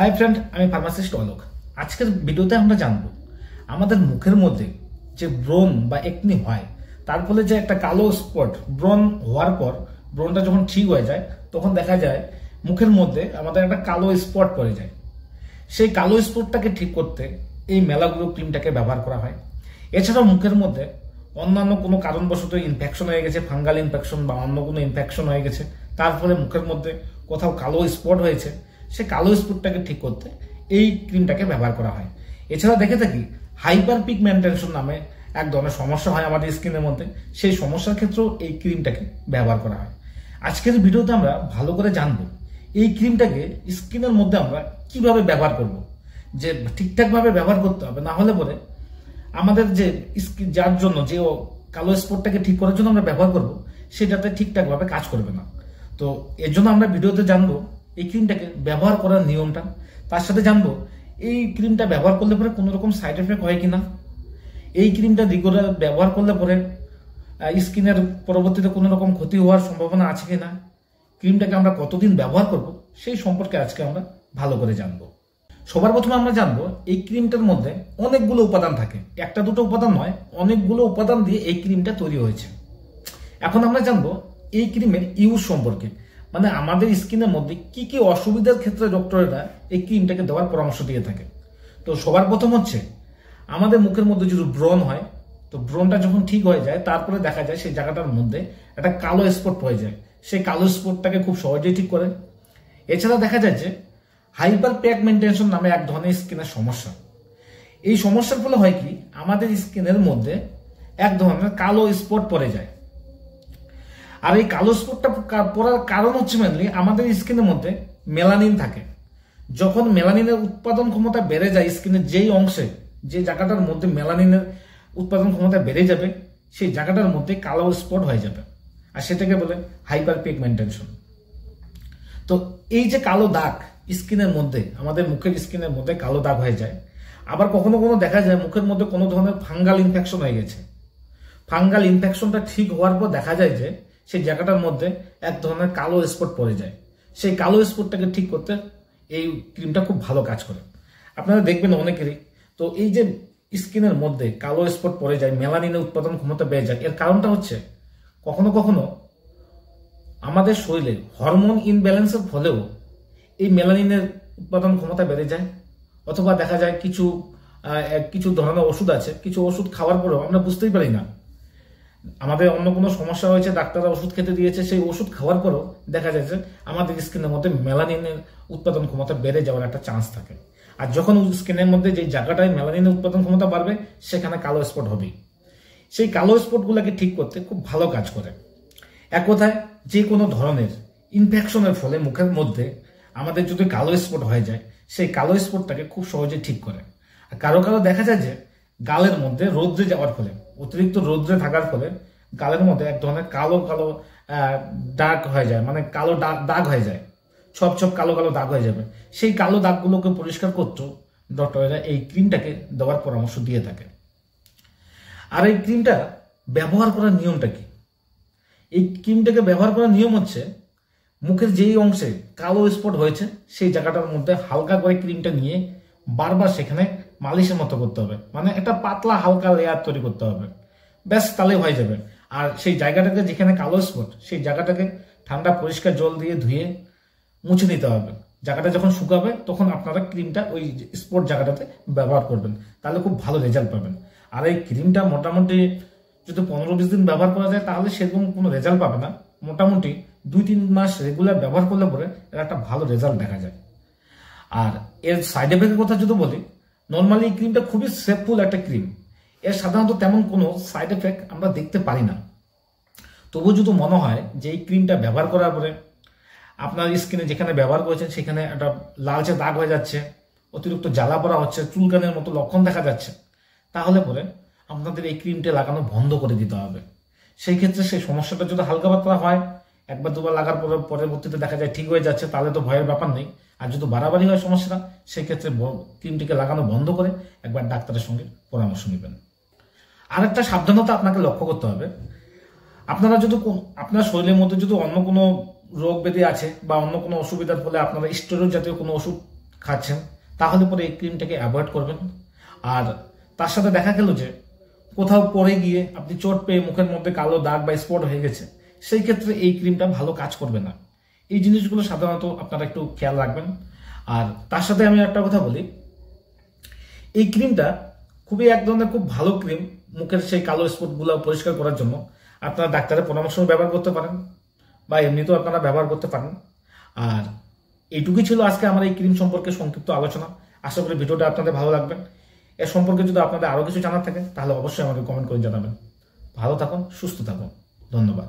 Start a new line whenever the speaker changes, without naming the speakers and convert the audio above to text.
Hi friend, আমি pharmacist Alok. আজকের ভিডিওতে আমরা জানবো আমাদের মুখের মধ্যে যে ব্রণ বা একনি হয়, তার ফলে যে একটা কালো স্পট ব্রণ হওয়ার পর ব্রণটা যখন ঠিক হয়ে যায় তখন দেখা যায় মুখের মধ্যে আমাদের একটা কালো স্পট পড়ে যায়। সেই কালো স্পটটাকে ঠিক করতে এই মেলাগুলো ক্রিমটাকে ব্যবহার করা হয়। এছাড়াও মুখের মধ্যে অন্যান্য কোনো কারণবশত ইনফেকশন হয়ে গেছে, ফাঙ্গাল ইনফেকশন বা অন্য কোনো ইনফেকশন হয়ে গেছে, তার ফলে মুখের মধ্যে কোথাও কালো স্পট হয়েছে, সে কালো স্পটটাকে ঠিক করতে এই ক্রিমটাকে ব্যবহার করা হয়। এছাড়া দেখে থাকি হাইপার পিগমেন্টেশন নামে এক ধরনের সমস্যা হয় আমাদের স্কিনের মধ্যে, সেই সমস্যার ক্ষেত্রেও এই ক্রিমটাকে ব্যবহার করা হয়। আজকের ভিডিওতে আমরা ভালো করে জানবো এই ক্রিমটাকে স্কিনের মধ্যে আমরা কিভাবে ব্যবহার করব, যে ঠিকঠাকভাবে ব্যবহার করতে হবে, না হলে পরে আমাদের যে স্কিন যার জন্য যে কালো স্পটটাকে ঠিক করার জন্য আমরা ব্যবহার করব সেটাতে ঠিকঠাকভাবে কাজ করবে না। তো এর জন্য আমরা ভিডিওতে জানবো এই ক্রিমটাকে ব্যবহার করার নিয়মটা, তার সাথে জানবো এই ক্রিমটা ব্যবহার করলে পরে কোনো রকম সাইড এফেক্ট হয় কিনা, এই ক্রিমটা রেগুলার ব্যবহার করলে পরে স্কিনের পরবর্তীতে কোনো রকম ক্ষতি হওয়ার সম্ভাবনা আছে কিনা, ক্রিমটাকে আমরা কতদিন ব্যবহার করব সেই সম্পর্কে আজকে আমরা ভালো করে জানবো। সবার প্রথমে আমরা জানবো এই ক্রিমটার মধ্যে অনেকগুলো উপাদান থাকে, একটা দুটো উপাদান নয়, অনেকগুলো উপাদান দিয়ে এই ক্রিমটা তৈরি হয়েছে। এখন আমরা জানবো এই ক্রিমের ইউজ সম্পর্কে, মানে আমাদের স্কিনের মধ্যে কি কি অসুবিধার ক্ষেত্রে ডক্টরেরা এই ক্রিমটাকে দেওয়ার পরামর্শ দিয়ে থাকে। তো সবার প্রথম হচ্ছে আমাদের মুখের মধ্যে যদি ব্রণ হয়, তো ব্রণটা যখন ঠিক হয়ে যায় তারপরে দেখা যায় সেই জায়গাটার মধ্যে একটা কালো স্পট হয়ে যায়, সেই কালো স্পটটাকে খুব সহজেই ঠিক করে। এছাড়া দেখা যায় যে হাইপার পিগমেন্টেশন নামে এক ধরনের স্কিনের সমস্যা, এই সমস্যার ফলে হয় কি আমাদের স্কিনের মধ্যে এক ধরনের কালো স্পট পড়ে যায়। আর এই কালো স্পটটা পড়ার কারণ হচ্ছে মেনলি আমাদের স্কিনের মধ্যে মেলানিন থাকে। যখন মেলানিনের উৎপাদন ক্ষমতা বেড়ে যায় স্কিনের যেই অংশে, যে জায়গাটার মধ্যে মেলানিনের উৎপাদন ক্ষমতা বেড়ে যাবে সেই জায়গাটার মধ্যে কালো স্পট হয়ে যাবে, আর সেটাকে বলে হাইপার পিগমেন্টেশন। তো এই যে কালো দাগ স্কিনের মধ্যে, আমাদের মুখের স্কিনের মধ্যে কালো দাগ হয়ে যায়। আবার কখনো কখনো দেখা যায় মুখের মধ্যে কোনো ধরনের ফাঙ্গাল ইনফেকশন হয়ে গেছে, ফাঙ্গাল ইনফেকশনটা ঠিক হওয়ার পর দেখা যায় যে সেই জায়গাটার মধ্যে এক ধরনের কালো স্পট পড়ে যায়। সেই কালো স্পটটাকে ঠিক করতে এই ক্রিমটা খুব ভালো কাজ করে, আপনারা দেখবেন অনেকেরই। তো এই যে স্কিনের মধ্যে কালো স্পট পড়ে যায়, মেলানিনের উৎপাদন ক্ষমতা বেড়ে যায়, এর কারণটা হচ্ছে কখনো কখনো আমাদের শরীরে হরমোন ইনব্যালেন্সের ফলেও এই মেলানিনের উৎপাদন ক্ষমতা বেড়ে যায়। অথবা দেখা যায় কিছু ধরনের ওষুধ আছে, কিছু ওষুধ খাওয়ার পরেও আমরা বুঝতেই পারি না আমাদের অন্য কোনো সমস্যা হয়েছে, ডাক্তাররা ওষুধ খেতে দিয়েছে, সেই ওষুধ খাওয়ার পরেও দেখা যায় যে আমাদের স্কিনের মধ্যে মেলানিনের উৎপাদন ক্ষমতা বেড়ে যাওয়ার একটা চান্স থাকে। আর যখন স্কিনের মধ্যে যে জায়গাটায় মেলানিনের উৎপাদন ক্ষমতা বাড়বে সেখানে কালো স্পট হবেই। সেই কালো স্পটগুলোকে ঠিক করতে খুব ভালো কাজ করে। এক কথায় যে কোনো ধরনের ইনফেকশনের ফলে মুখের মধ্যে আমাদের যদি কালো স্পট হয়ে যায়, সেই কালো স্পটটাকে খুব সহজে ঠিক করে। আর কারো কারো দেখা যায় যে গালের মধ্যে রৌদ্রে যাওয়ার ফলে, অতিরিক্ত রৌদ্রে থাকার ফলে গালের মধ্যে এক ধরনের কালো কালো দাগ হয়ে যায়, মানে কালো দাগ হয়ে যায়, সব কালো কালো দাগ হয়ে যাবে। সেই কালো দাগগুলোকে পরিষ্কার করতেও ডক্টরেরা এই ক্রিমটাকে দেওয়ার পরামর্শ দিয়ে থাকে। আর এই ক্রিমটা ব্যবহার করার নিয়মটা কি? এই ক্রিমটাকে ব্যবহার করার নিয়ম হচ্ছে মুখের যেই অংশে কালো স্পট হয়েছে সেই জায়গাটার মধ্যে হালকা করে ক্রিমটা নিয়ে বারবার সেখানে মালিশের মতো করতে হবে, মানে একটা পাতলা হালকা লেয়ার তৈরি করতে হবে, ব্যাস তাহলে হয়ে যাবে। আর সেই জায়গাটাকে যেখানে কালো স্পট, সেই জায়গাটাকে ঠান্ডা পরিষ্কার জল দিয়ে ধুয়ে মুছে নিতে হবে। জায়গাটা যখন শুকাবে তখন আপনারা ক্রিমটা ওই স্পট জায়গাটাতে ব্যবহার করবেন, তাহলে খুব ভালো রেজাল্ট পাবেন। আর এই ক্রিমটা মোটামুটি যদি 15-20 দিন ব্যবহার করা যায় তাহলে সেরকম কোনো রেজাল্ট পাবে না, মোটামুটি 2-3 মাস রেগুলার ব্যবহার করলে পরে এর একটা ভালো রেজাল্ট দেখা যায়। আর এর সাইড এফেক্টের কথা যদি বলি, নর্মালি এই ক্রিমটা খুবই সেফফুল একটা ক্রিম, এর সাধারণত তেমন কোনো সাইড এফেক্ট আমরা দেখতে পারি না। তবু যদি মনে হয় যে এই ক্রিমটা ব্যবহার করার পরে আপনার স্কিনে যেখানে ব্যবহার করেছেন সেখানে একটা লালচে দাগ হয়ে যাচ্ছে, অতিরিক্ত জ্বালা পড়া হচ্ছে, চুলকানের মতো লক্ষণ দেখা যাচ্ছে, তাহলে পরে আপনাদের এই ক্রিমটা লাগানো বন্ধ করে দিতে হবে। সেই ক্ষেত্রে সেই সমস্যাটা যদি হালকা পাতলা হয়, একবার দুবার লাগার পরে পরবর্তীতে দেখা যায় ঠিক হয়ে যাচ্ছে, তাহলে তো ভয়ের ব্যাপার নেই। আর যদি বাড়াবাড়ি হয় সমস্যাটা, সেই ক্ষেত্রে ক্রিমটিকে লাগানো বন্ধ করে একবার ডাক্তারের সঙ্গে পরামর্শ নেবেন। আরেকটা সাবধানতা আপনাকে লক্ষ্য করতে হবে, আপনারা যদি আপনার শরীরের মধ্যে যদি অন্য কোনো রোগ ব্যাধি আছে বা অন্য কোনো অসুবিধার ফলে আপনারা স্টেরয়েড জাতীয় কোনো ওষুধ খাচ্ছেন, তাহলে পরে এই ক্রিমটাকে অ্যাভয়েড করবেন। আর তার সাথে দেখা গেল যে কোথাও পরে গিয়ে আপনি চোট পেয়ে মুখের মধ্যে কালো দাগ বা স্পট হয়ে গেছে, সেই ক্ষেত্রে এই ক্রিমটা ভালো কাজ করবে না। এই জিনিসগুলো সাধারণত আপনারা একটু খেয়াল রাখবেন। আর তার সাথে আমি একটা কথা বলি, এই ক্রিমটা খুবই এক ধরনের খুব ভালো ক্রিম মুখের সেই কালো স্পটগুলো পরিষ্কার করার জন্য। আপনারা ডাক্তারের পরামর্শ ব্যবহার করতে পারেন বা এমনিতেও আপনারা ব্যবহার করতে পারেন। আর এইটুকুই ছিল আজকে আমার এই ক্রিম সম্পর্কে সংক্ষিপ্ত আলোচনা। আশা করি ভিডিওটা আপনাদের ভালো লাগবে। এর সম্পর্কে যদি আপনাদের আরো কিছু জানার থাকে তাহলে অবশ্যই আমাকে কমেন্ট করে জানাবেন। ভালো থাকুন, সুস্থ থাকুন, ধন্যবাদ।